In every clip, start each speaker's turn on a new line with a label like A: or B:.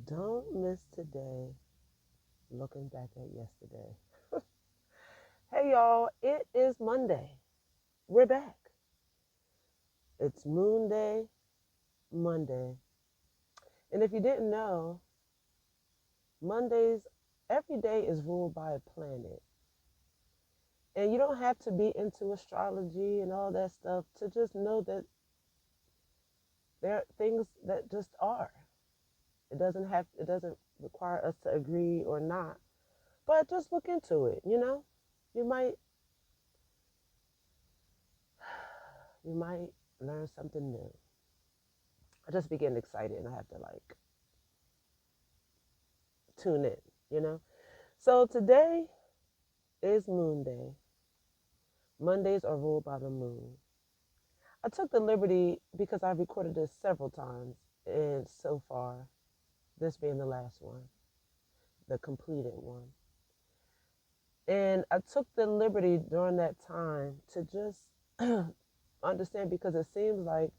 A: Don't miss today looking back at yesterday. Hey y'all, it is Monday. We're back. It's Moon Day, Monday. And if you didn't know, Mondays, every day is ruled by a planet. And you don't have to be into astrology and all that stuff to just know that there are things that just are. It doesn't require us to agree or not. But just look into it. You might you might learn something new. I just be getting excited and I have to like tune in. So today is Moon Day. Mondays are ruled by the moon. I took the liberty because I've recorded this several times, and so far, this being the last one, the completed one. And I took the liberty during that time to just understand because it seems like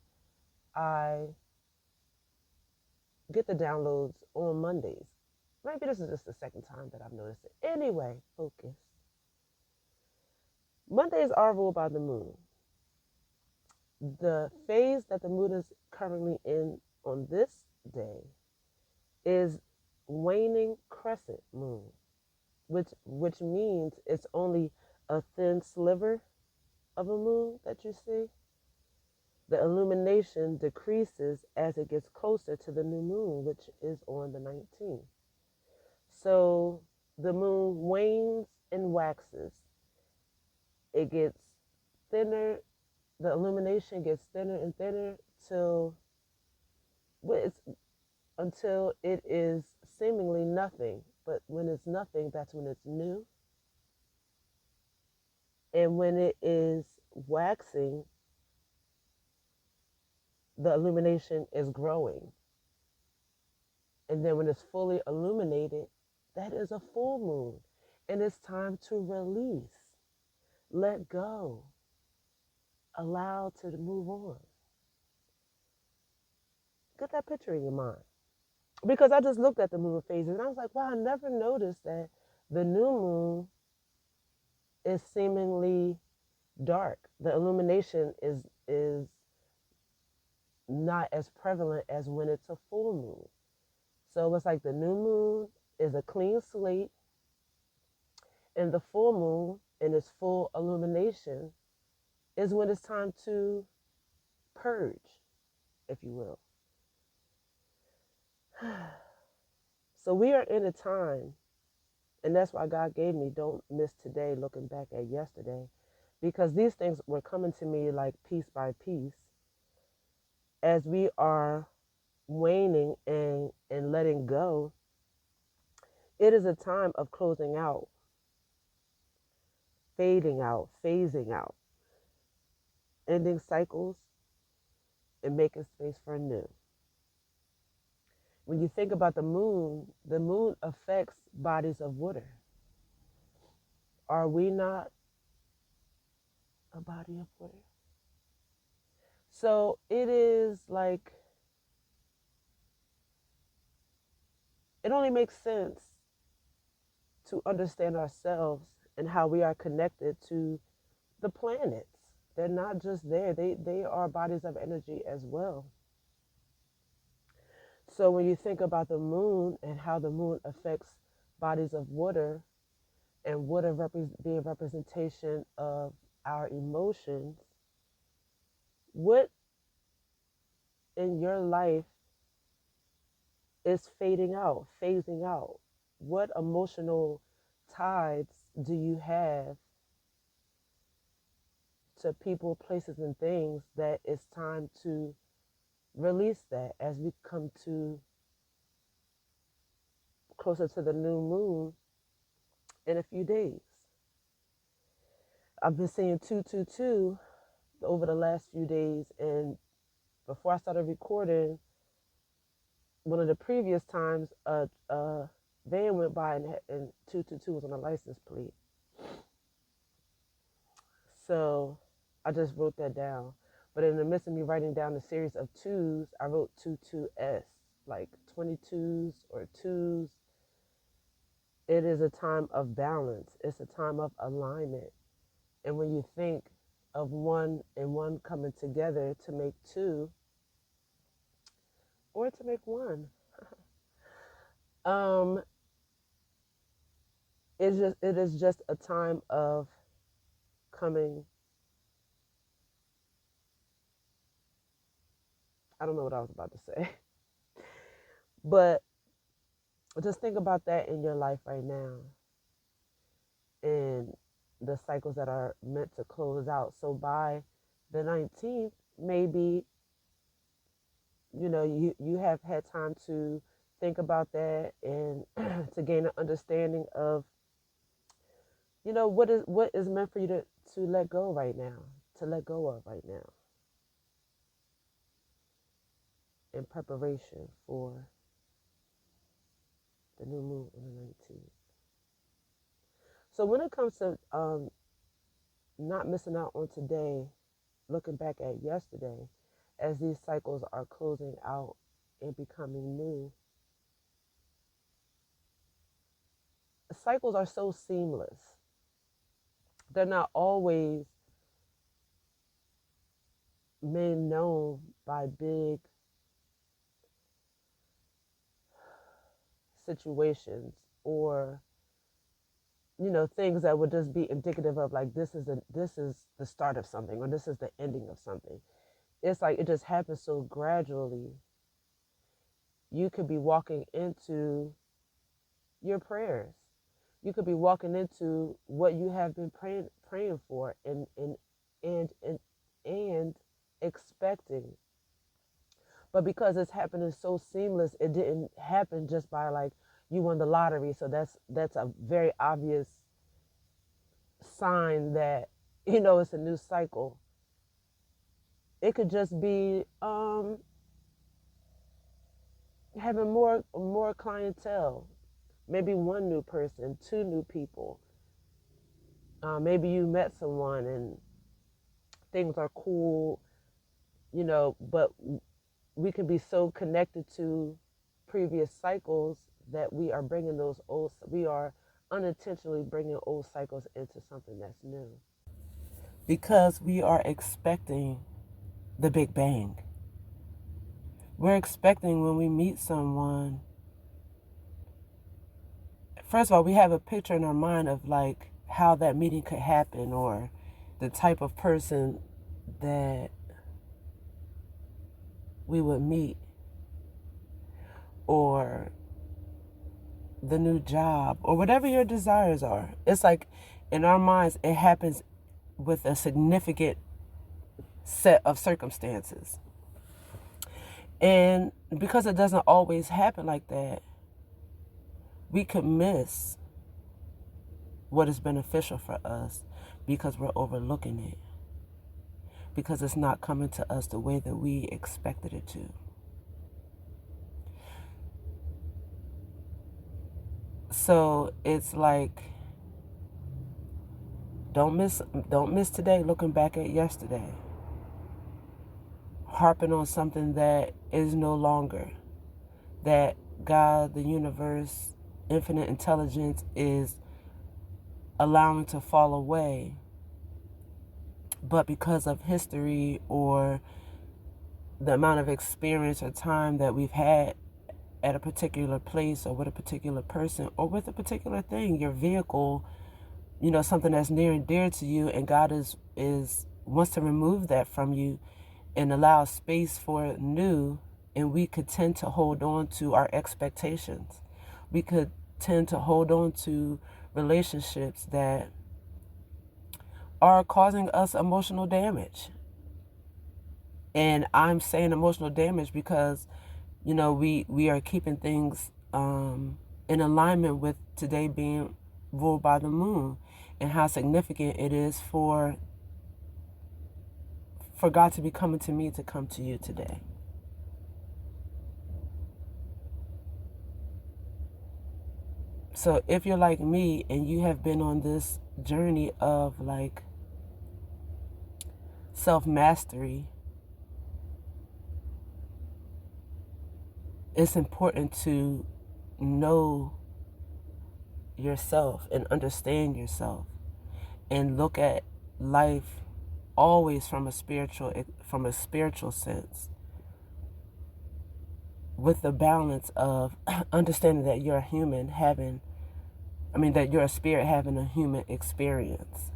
A: I get the downloads on Mondays. Maybe this is just the second time that I've noticed it. Anyway, focus. Mondays are ruled by the moon. The phase that the moon is currently in on this day is waning crescent moon, which means it's only a thin sliver of a moon that you see. The illumination decreases as it gets closer to the new moon, which is on the 19th. So the moon wanes and waxes. It gets thinner, the illumination gets thinner and thinner till it's until it is seemingly nothing. But when it's nothing, that's when it's new. And when it is waxing, the illumination is growing. And then when it's fully illuminated, that is a full moon. And it's time to release, let go, allow to move on. Get that picture in your mind. Because I just looked at the moon phases and I was like, wow, I never noticed that the new moon is seemingly dark. The illumination is not as prevalent as when it's a full moon. So it's like the new moon is a clean slate, and the full moon in its full illumination is when it's time to purge, if you will. So we are in a time, and that's why God gave me don't miss today looking back at yesterday, because these things were coming to me like piece by piece as we are waning and letting go. It is a time of closing out, fading out, phasing out, ending cycles, and making space for new. When you think about the moon affects bodies of water. Are we not a body of water? So it is like, it only makes sense to understand ourselves and how we are connected to the planets. They're not just there, they are bodies of energy as well. So when you think about the moon and how the moon affects bodies of water, and water being a representation of our emotions, what in your life is fading out, phasing out? What emotional ties do you have to people, places, and things that it's time to release that as we come to closer to the new moon in a few days? I've been seeing 222 over the last few days, and before I started recording, one of the previous times a van went by and 222 was on a license plate. So I just wrote that down. But in the midst of me writing down a series of twos, I wrote 22S, like 22s or 2s. It is a time of balance. It's a time of alignment. And when you think of one and one coming together to make two or to make one, um, it is just a time of coming. I don't know what I was about to say, but just think about that in your life right now and the cycles that are meant to close out. So by the 19th, maybe you have had time to think about that and to gain an understanding of what is meant for you to let go right now, to let go of right now in preparation for the new moon on the 19th. So when it comes to not missing out on today, looking back at yesterday, as these cycles are closing out and becoming new, cycles are so seamless. They're not always made known by big situations or things that would just be indicative of like this is the start of something or this is the ending of something. It's like it just happens so gradually. You could be walking into your prayers. You could be walking into what you have been praying for and expecting. But because it's happening so seamless, it didn't happen just by like you won the lottery. So that's a very obvious sign that it's a new cycle. It could just be having more clientele, maybe one new person, two new people. Maybe you met someone and things are cool, but we can be so connected to previous cycles that we are unintentionally bringing old cycles into something that's new. Because we are expecting the Big Bang. We're expecting when we meet someone, first of all, we have a picture in our mind of like how that meeting could happen or the type of person that we would meet or the new job or whatever your desires are. It's like in our minds, it happens with a significant set of circumstances. And because it doesn't always happen like that, we could miss what is beneficial for us because we're overlooking it, because it's not coming to us the way that we expected it to. So it's like don't miss today looking back at yesterday, harping on something that is no longer, that God, the universe, infinite intelligence is allowing to fall away. But because of history or the amount of experience or time that we've had at a particular place or with a particular person or with a particular thing, your vehicle, something that's near and dear to you, and God is wants to remove that from you and allow space for new, and we could tend to hold on to our expectations. We could tend to hold on to relationships that are causing us emotional damage. And I'm saying emotional damage because, we are keeping things in alignment with today being ruled by the moon and how significant it is for God to be coming to me to come to you today. So if you're like me and you have been on this journey of like self-mastery, it's important to know yourself and understand yourself and look at life always from a spiritual sense, with the balance of understanding that you're a human that you're a spirit having a human experience.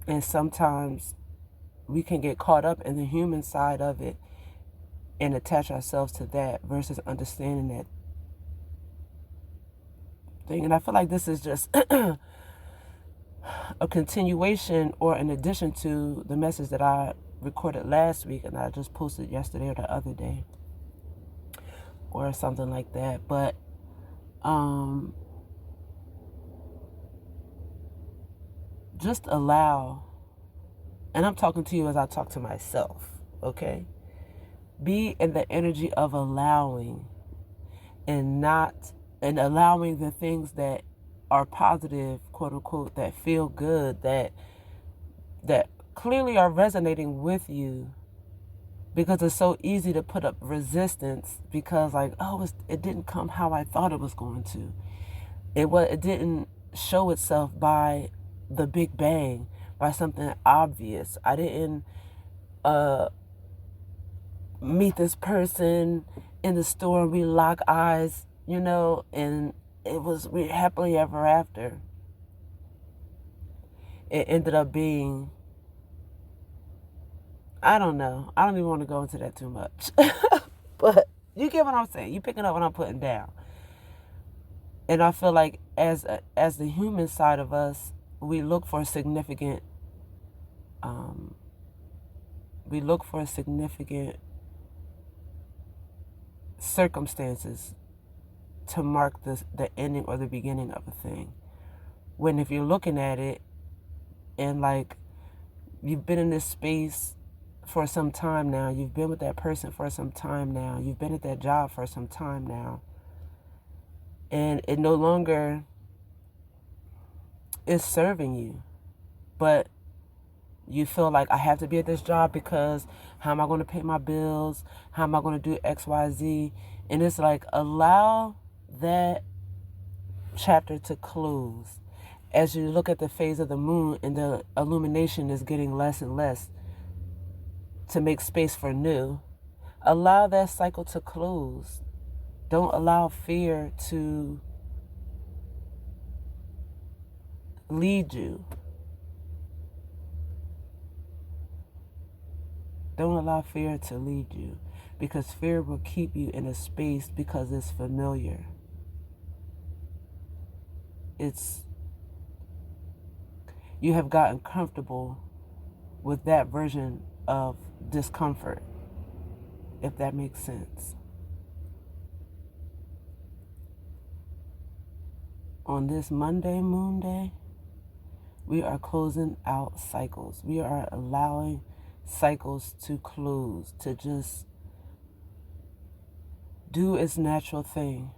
A: And sometimes we can get caught up in the human side of it and attach ourselves to that versus understanding that thing. And I feel like this is just a continuation or an addition to the message that I recorded last week and I just posted yesterday or the other day or something like that. But just allow, and I'm talking to you as I talk to myself, okay? Be in the energy of allowing and allowing the things that are positive, quote unquote, that feel good, that clearly are resonating with you, because it's so easy to put up resistance because it didn't come how I thought it was going to. It didn't show itself by the big bang, by something obvious. I didn't meet this person in the store and we lock eyes, and we happily ever after. It ended up being, I don't know. I don't even want to go into that too much. But you get what I'm saying. You picking up what I'm putting down. And I feel like as the human side of us, we look for significant circumstances to mark the ending or the beginning of a thing. When if you're looking at it and you've been in this space for some time now, you've been with that person for some time now, you've been at that job for some time now, and it no longer is serving you, but you feel like I have to be at this job because how am I going to pay my bills? How am I going to do X, Y, Z? And it's allow that chapter to close as you look at the phase of the moon and the illumination is getting less and less to make space for new. Allow that cycle to close. Don't allow fear to lead you. Don't allow fear to lead you, because fear will keep you in a space because it's familiar. You have gotten comfortable with that version of discomfort, if that makes sense. On this Monday, Moon Day, we are closing out cycles. We are allowing cycles to close, to just do its natural thing,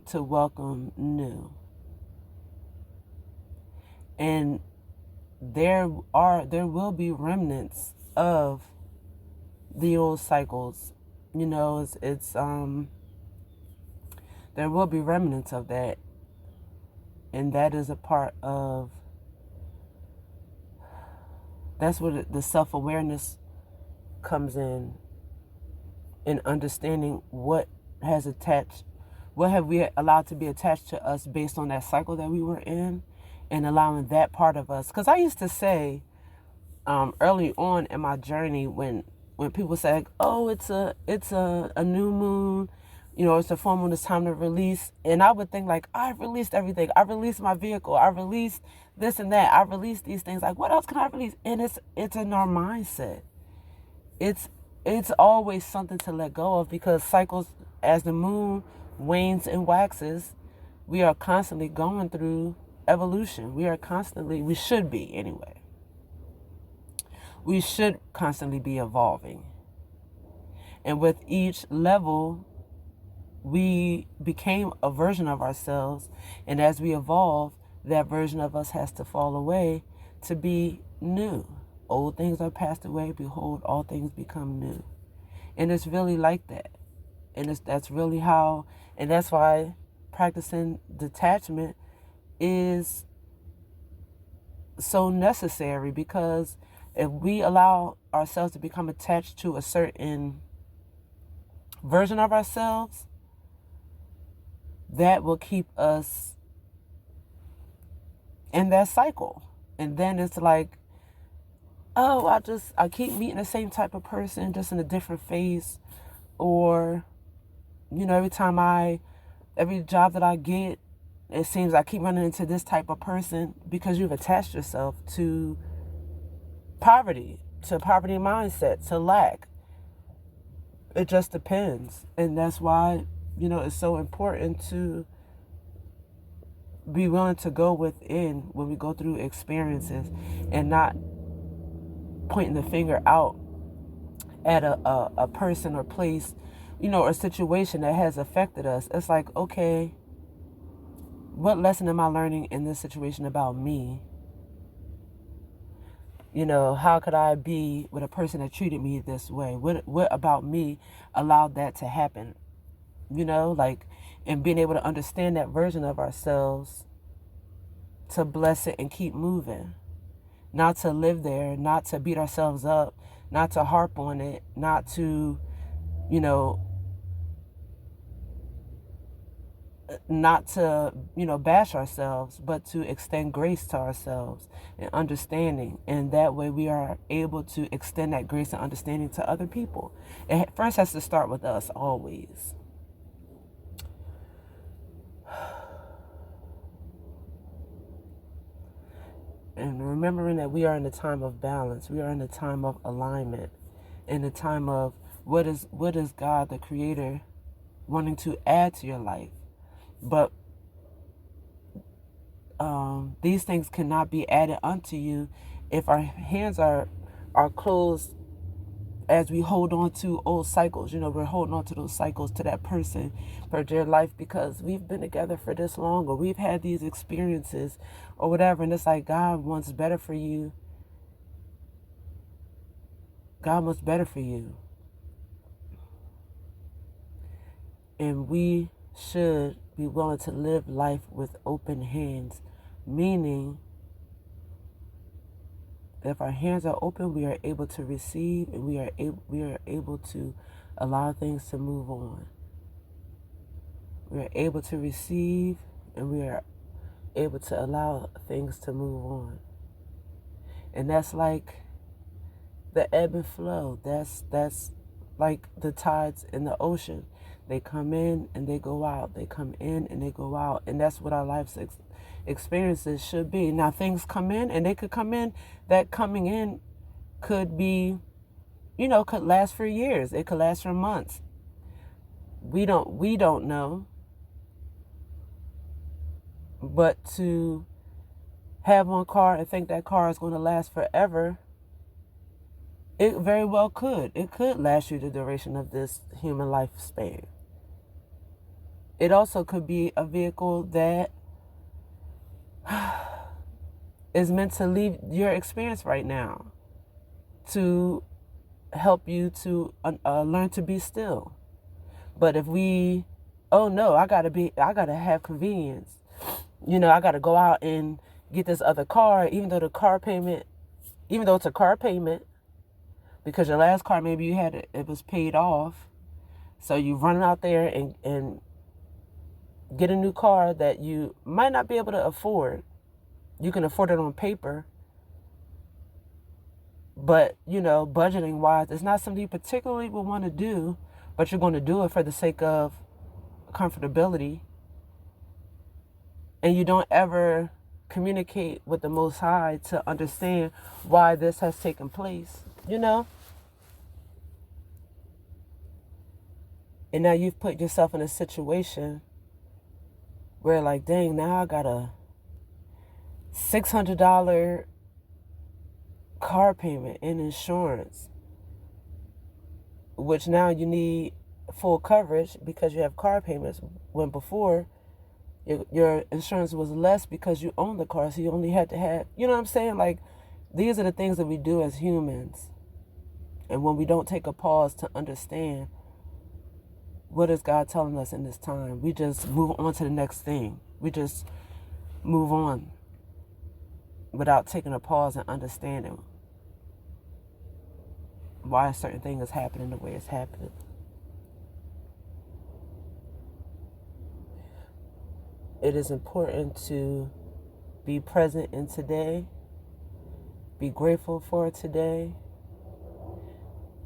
A: to welcome new. And there will be remnants of the old cycles. There will be remnants of that. And that is a part of, that's where the self-awareness comes in understanding what have we allowed to be attached to us based on that cycle that we were in, and allowing that part of us. Because I used to say early on in my journey, when people say, oh, it's a new moon, it's a full moon, it's time to release. And I would think I've released everything. I released my vehicle. I released this and that. I released these things. What else can I release? And it's in our mindset. It's always something to let go of, because cycles, as the moon wanes and waxes, we are constantly going through evolution. We should be anyway. We should constantly be evolving. And with each level, we became a version of ourselves. And as we evolve, that version of us has to fall away to be new. Old things are passed away. Behold, all things become new. And it's really like that. And that's really how, and that's why practicing detachment is so necessary, because if we allow ourselves to become attached to a certain version of ourselves, that will keep us in that cycle. And then it's like, oh, I keep meeting the same type of person, just in a different phase. Or, every job that I get, it seems I keep running into this type of person, because you've attached yourself to poverty mindset, to lack. It just depends. And that's why, it's so important to be willing to go within when we go through experiences, and not pointing the finger out at a person or place, or situation that has affected us. It's like, okay, what lesson am I learning in this situation about me? How could I be with a person that treated me this way? What about me allowed that to happen? And being able to understand that version of ourselves, to bless it and keep moving. Not to live there, not to beat ourselves up, not to harp on it, not to, bash ourselves, but to extend grace to ourselves and understanding. And that way we are able to extend that grace and understanding to other people. It first has to start with us, always. And remembering that we are in a time of balance, we are in a time of alignment, in a time of what is God, the Creator, wanting to add to your life. But these things cannot be added unto you if our hands are closed, as we hold on to old cycles. We're holding on to those cycles, to that person, for their life, because we've been together for this long, or we've had these experiences, or whatever. And it's like, God wants better for you. God wants better for you. And we should be willing to live life with open hands, meaning if our hands are open, we are able to receive, and we are able to allow things to move on. We are able to receive, and we are able to allow things to move on. And that's like the ebb and flow. That's like the tides in the ocean. They come in and they go out. They come in and they go out. And that's what our life's experiences should be. Now, things come in, and they could come in. That coming in could be, could last for years. It could last for months. We don't know. But to have one car and think that car is going to last forever, it very well could. It could last you the duration of this human lifespan. It also could be a vehicle that is meant to leave your experience right now, to help you to learn to be still. But if we, oh no, I gotta have convenience. I gotta go out and get this other car, even though it's a car payment, because your last car, maybe it was paid off. So you run out there and get a new car that you might not be able to afford. You can afford it on paper, but, budgeting wise, it's not something you particularly would want to do, but you're going to do it for the sake of comfortability. And you don't ever communicate with the Most High to understand why this has taken place, And now you've put yourself in a situation where, like, dang, now I got a $600 car payment and insurance, which now you need full coverage because you have car payments, when before Your insurance was less because you owned the car, so you only had to have, you know what I'm saying? Like, these are the things that we do as humans. And when we don't take a pause to understand what is God telling us in this time, we just move on to the next thing. We just move on without taking a pause and understanding why a certain thing is happening the way it's happening. It is important to be present in today, be grateful for today.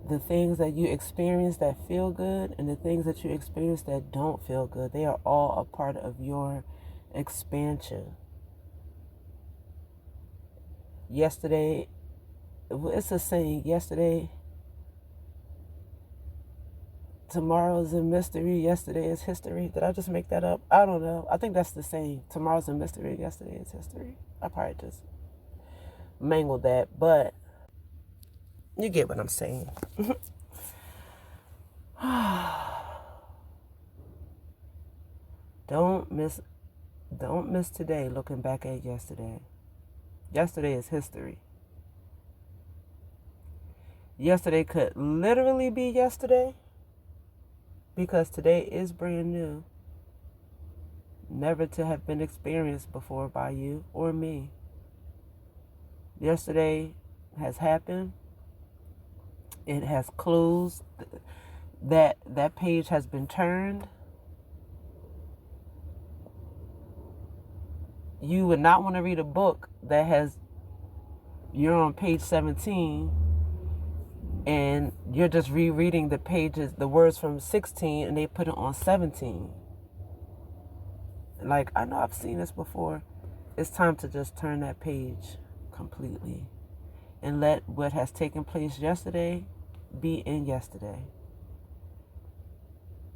A: The things that you experience that feel good and the things that you experience that don't feel good, they are all a part of your expansion. Yesterday, it's a saying, yesterday, tomorrow's a mystery, yesterday is history. Did I just make that up? I don't know. I think that's the saying. Tomorrow's a mystery, yesterday is history. I probably just mangled that, but you get what I'm saying. Don't miss today looking back at yesterday. Yesterday is history. Yesterday could literally be yesterday because today is brand new, never to have been experienced before by you or me. Yesterday has happened. It has closed. That page has been turned. You would not want to read a book that you're on page 17 and you're just rereading the pages, the words from 16, and they put it on 17. Like, I know I've seen this before. It's time to just turn that page completely and let what has taken place yesterday be in yesterday.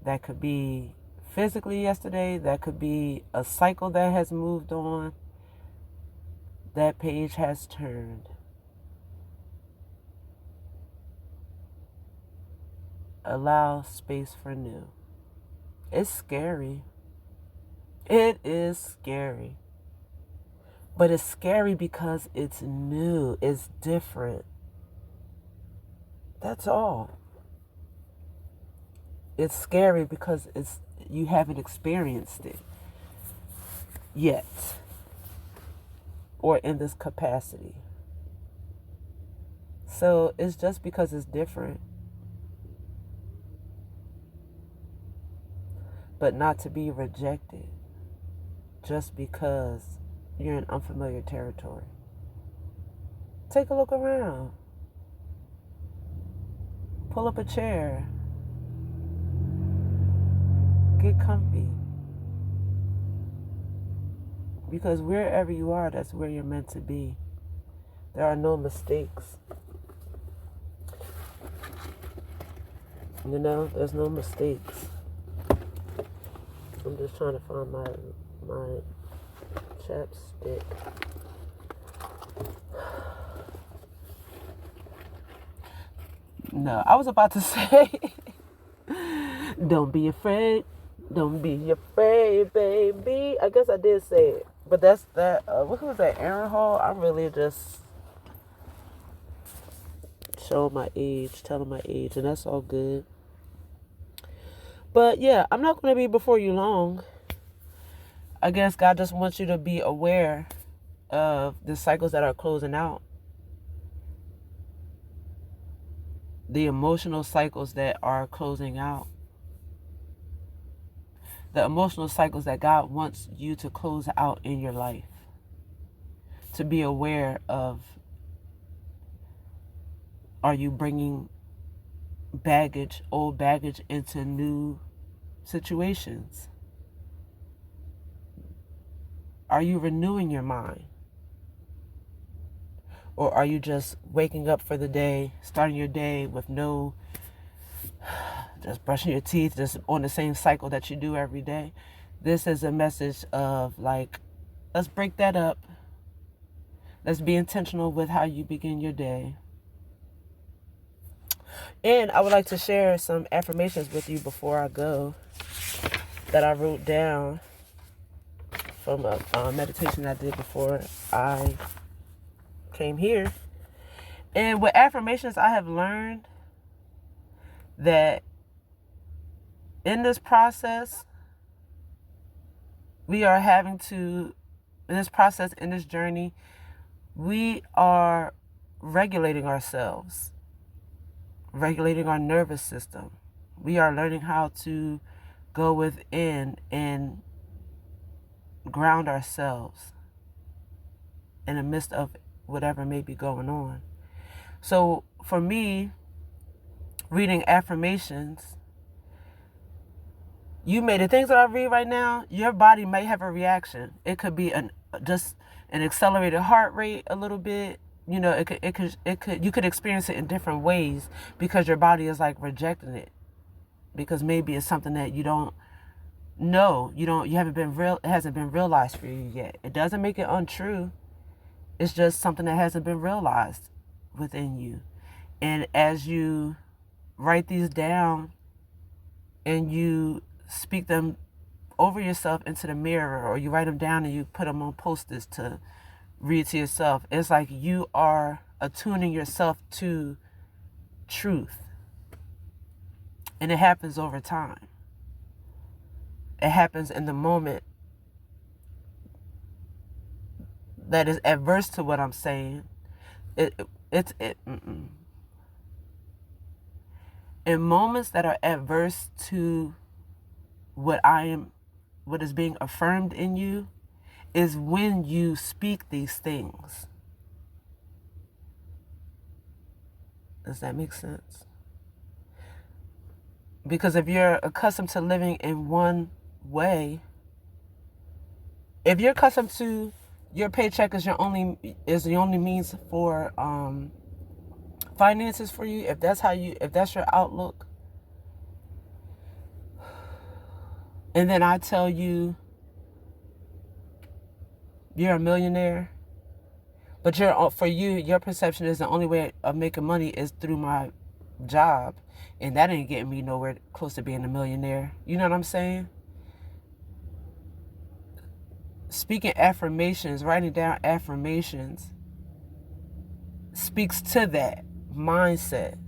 A: That could be physically yesterday. That could be a cycle that has moved on. That page has turned. Allow space for new. It's scary. It is scary. But it's scary because it's new. It's different. That's all. It's scary because you haven't experienced it yet, or in this capacity. So it's just because it's different, but not to be rejected just because you're in unfamiliar territory. Take a look around. Pull up a chair. Get comfy. Because wherever you are, that's where you're meant to be. There are no mistakes. You know, there's no mistakes. I'm just trying to find my chapstick. No, I was about to say, don't be afraid. Don't be afraid, baby. I guess I did say it. But that's that. What was that? Aaron Hall? I'm really just showing my age, telling my age, and that's all good. But yeah, I'm not going to be before you long. I guess God just wants you to be aware of the cycles that are closing out. The emotional cycles that are closing out. The emotional cycles that God wants you to close out in your life. To be aware of, are you bringing baggage, old baggage, into new situations? Are you renewing your mind? Or are you just waking up for the day, starting your day with just brushing your teeth, just on the same cycle that you do every day? This is a message of like, let's break that up. Let's be intentional with how you begin your day. And I would like to share some affirmations with you before I go that I wrote down. from a meditation I did before I came here. And with affirmations, I have learned that in this process, in this journey, we are regulating ourselves, regulating our nervous system. We are learning how to go within and ground ourselves in the midst of whatever may be going on. So for me, reading affirmations, the things that I read right now, your body may have a reaction. It could be just an accelerated heart rate a little bit. You know, you could experience it in different ways because your body is like rejecting it. Because maybe it's something that you don't know. It hasn't been realized for you yet. It doesn't make it untrue. It's just something that hasn't been realized within you. And as you write these down and you speak them over yourself into the mirror, or you write them down and you put them on post-its to read to yourself, it's like you are attuning yourself to truth. And it happens over time. It happens in the moment that is adverse to what I'm saying. In moments that are adverse to what is being affirmed in you, is when you speak these things. Does that make sense? Because if you're accustomed to living in one way, if you're accustomed to your paycheck is the only means for finances for you, if that's your outlook, and then I tell you you're a millionaire, but your perception is the only way of making money is through my job, and that ain't getting me nowhere close to being a millionaire. You know what I'm saying? Speaking affirmations, writing down affirmations speaks to that mindset,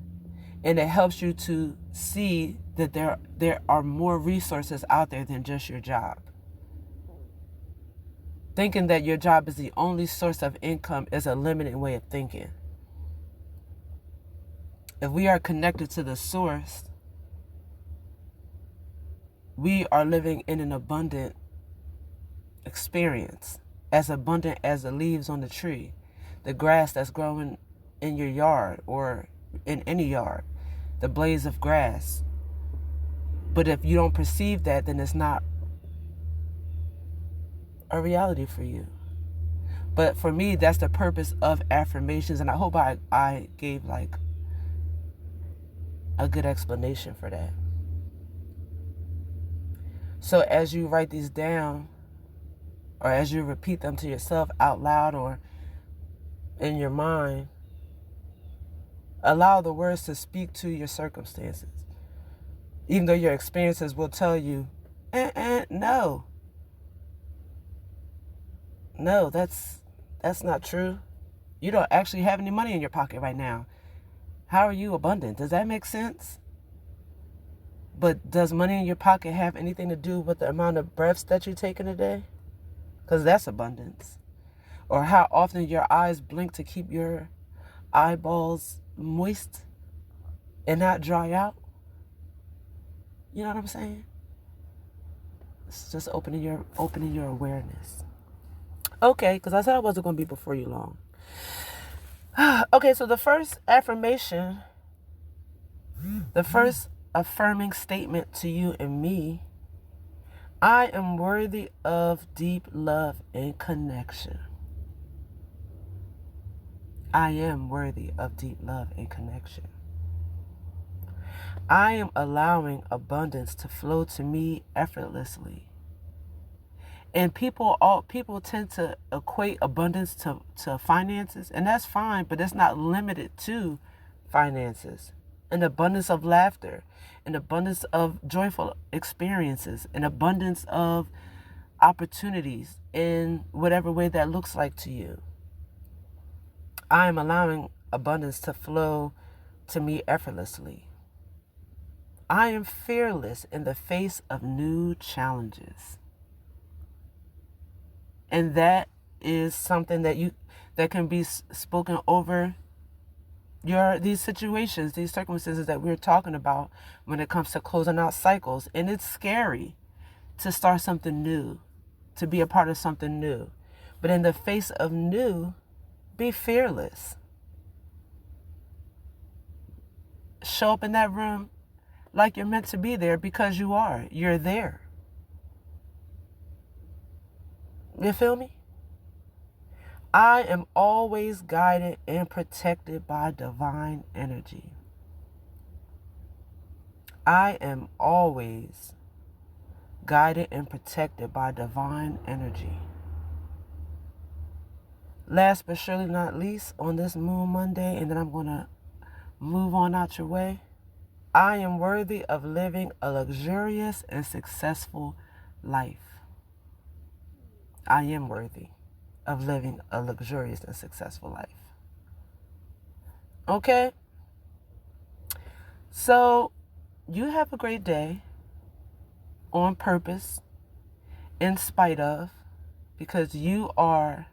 A: and it helps you to see that there are more resources out there than just your job. Thinking that your job is the only source of income is a limiting way of thinking. If we are connected to the source, we are living in an abundant experience, as abundant as the leaves on the tree, the grass that's growing in your yard or in any yard, the blades of grass. But if you don't perceive that, then it's not a reality for you. But for me, that's the purpose of affirmations, and I hope I gave like a good explanation for that. So as you write these down, or as you repeat them to yourself out loud or in your mind, allow the words to speak to your circumstances. Even though your experiences will tell you, no, that's not true. You don't actually have any money in your pocket right now. How are you abundant? Does that make sense? But does money in your pocket have anything to do with the amount of breaths that you take in a day? Because that's abundance. Or how often your eyes blink to keep your eyeballs moist and not dry out. You know what I'm saying? It's just opening your awareness. Okay, because I said I wasn't going to be before you long. Okay, so the first affirmation, the first affirming statement to you and me: I am worthy of deep love and connection. I am worthy of deep love and connection. I am allowing abundance to flow to me effortlessly. And people tend to equate abundance to finances, and that's fine, but it's not limited to finances. An abundance of laughter, an abundance of joyful experiences, an abundance of opportunities in whatever way that looks like to you. I am allowing abundance to flow to me effortlessly. I am fearless in the face of new challenges. And that is something that can be spoken over these situations, these circumstances that we're talking about when it comes to closing out cycles. And it's scary to start something new, to be a part of something new. But in the face of new, be fearless. Show up in that room like you're meant to be there, because you are. You're there. You feel me? I am always guided and protected by divine energy. I am always guided and protected by divine energy. Last but surely not least, on this Moon Monday, and then I'm going to move on out your way, I am worthy of living a luxurious and successful life. I am worthy of living a luxurious and successful life. Okay? So, you have a great day on purpose, in spite of, because you are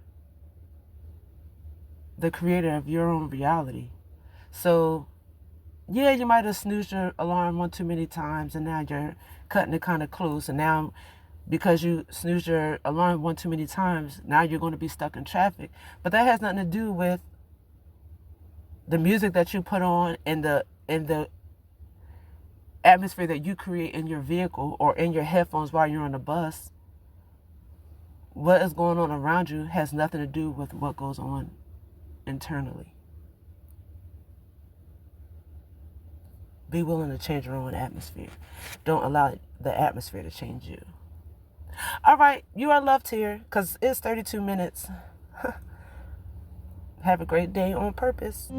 A: the creator of your own reality. So, yeah, you might have snoozed your alarm one too many times, and now you're cutting it kind of close. And now, because you snoozed your alarm one too many times, now you're going to be stuck in traffic. But that has nothing to do with the music that you put on and the atmosphere that you create in your vehicle or in your headphones while you're on the bus. What is going on around you has nothing to do with what goes on internally. Be willing to change your own atmosphere. Don't allow the atmosphere to change you. All right, you are loved here, because it's 32 minutes. Have a great day on purpose.